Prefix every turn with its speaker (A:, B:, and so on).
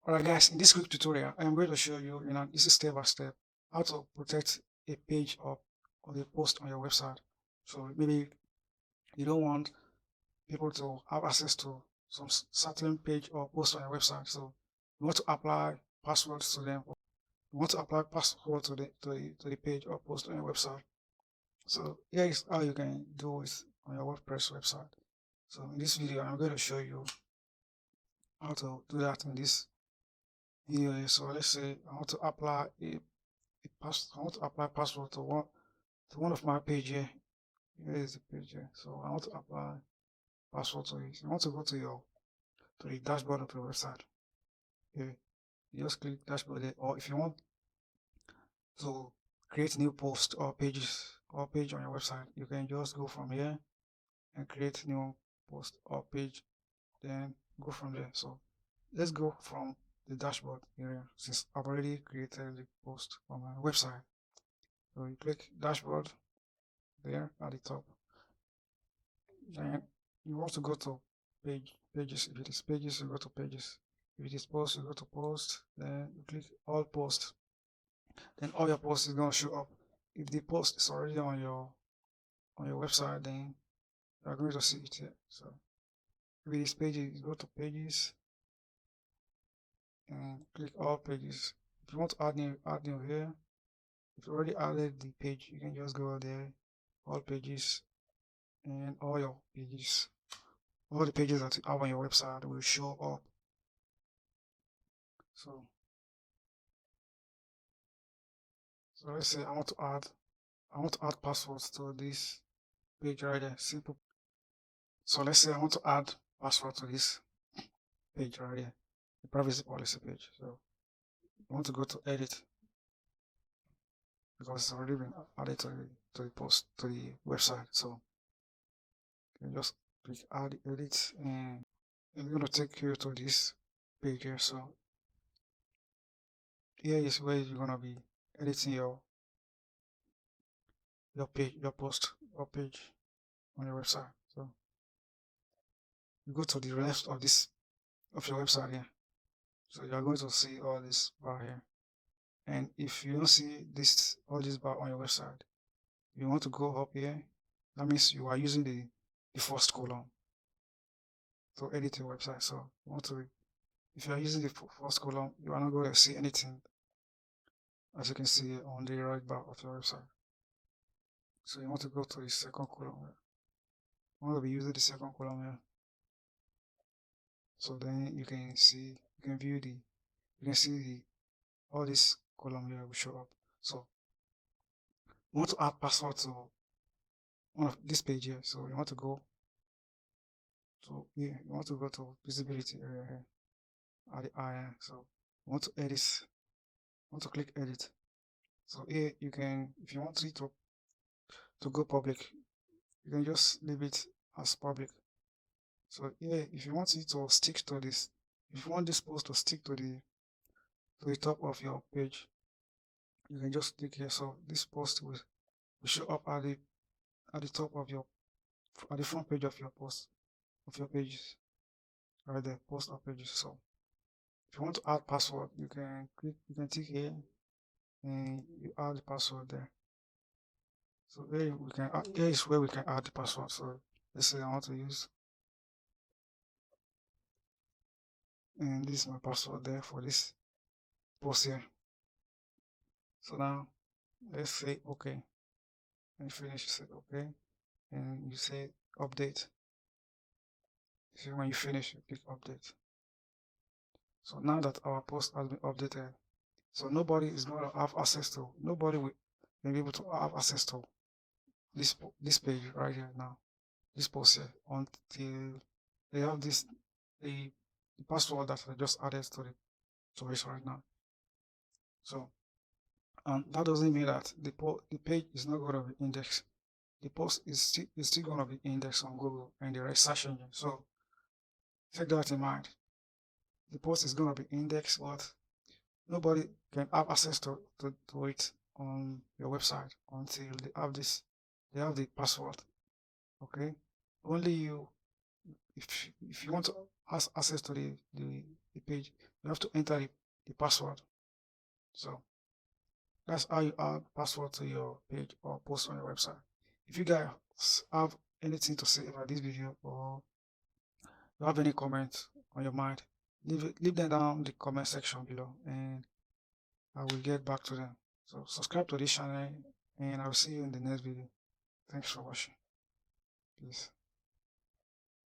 A: Alright guys, in this quick tutorial, I am going to show you in an easy step-by-step how to protect a page or a post on your website. So maybe you don't want people to have access to some certain page or post on your website. So you want to apply passwords to them. You want to apply password to the page or post on your website. So here is how you can do it on your WordPress website. So in this video, I'm going to show you how to do that in this video. So let's say I want to apply I want to apply password to one of my page here. Here is the page here. So I want to apply password to it. You want to go to the dashboard of your website. Here, you just click dashboard there. Or if you want to create new post or pages or page on your website, you can just go from here and create new post or page, then go from there. So let's go from the dashboard area since I've already created the post on my website. So you click dashboard there at the top. Then you want to go to pages. If it is pages, you go to pages. If it is post, you go to post. Then you click all post. Then all your posts is gonna show up. If the post is already on your website, then you are going to see it here. So if it is pages, you go to pages and click all pages. If you want to add new here. If you already added the page, you can just go there, all pages, and all your pages. All the pages that you have on your website will show up. So let's say I want to add passwords to this page right there. Simple. So let's say I want to add password to this page right here, the privacy policy page. So I want to go to edit because it's already been added to the post to the website. So you can just click add edit and it's going to take you to this page here. So here is where you're gonna be editing your page, your post or page on your website. So you go to the left of your website here. So you are going to see all this bar here. And if you don't see all this bar on your website, you want to go up here. That means you are using the first column to edit your website. So you want to, if you are using the first column, you are not going to see anything, as you can see on the right bar of your website. So you want to go to the second column here. You want to be using the second column here. So then you can see, you can see all this column here will show up. So you want to add password to one of this page here. So you want to go to here. You want to go to visibility area here at the eye. So you want to edit. You want to click edit. So here you can, if you want it to go public, you can just leave it as public. So here, if you want it to stick to this, if you want this post to stick to the top of your page, you can just click here. So this post will show up at the top of at the front page of your post, of your pages, right there, post or pages. So if you want to add password, you can click here and you add the password there. So here here is where we can add the password. So let's say I want to use, and this is my password there for this post here. So now let's say okay, and finish. You say okay, and you say update. So when you finish, you click update. So now that our post has been updated, so nobody is going to have access to, nobody will be able to have access to this page right here now, this post here, until they have the password that I just added to it right now. So and that doesn't mean that the page is not going to be indexed. The post is still going to be indexed on Google and the right search engine. So take that in mind. The post is going to be indexed, but nobody can have access to it on your website until they have the password. Okay, only you, if you want to have access to the page, you have to enter the password. So that's how you add password to your page or post on your website. If you guys have anything to say about this video, or you have any comments on your mind, leave them down in the comment section below, and I will get back to them. So subscribe to this channel, and I'll see you in the next video. Thanks for watching. Peace.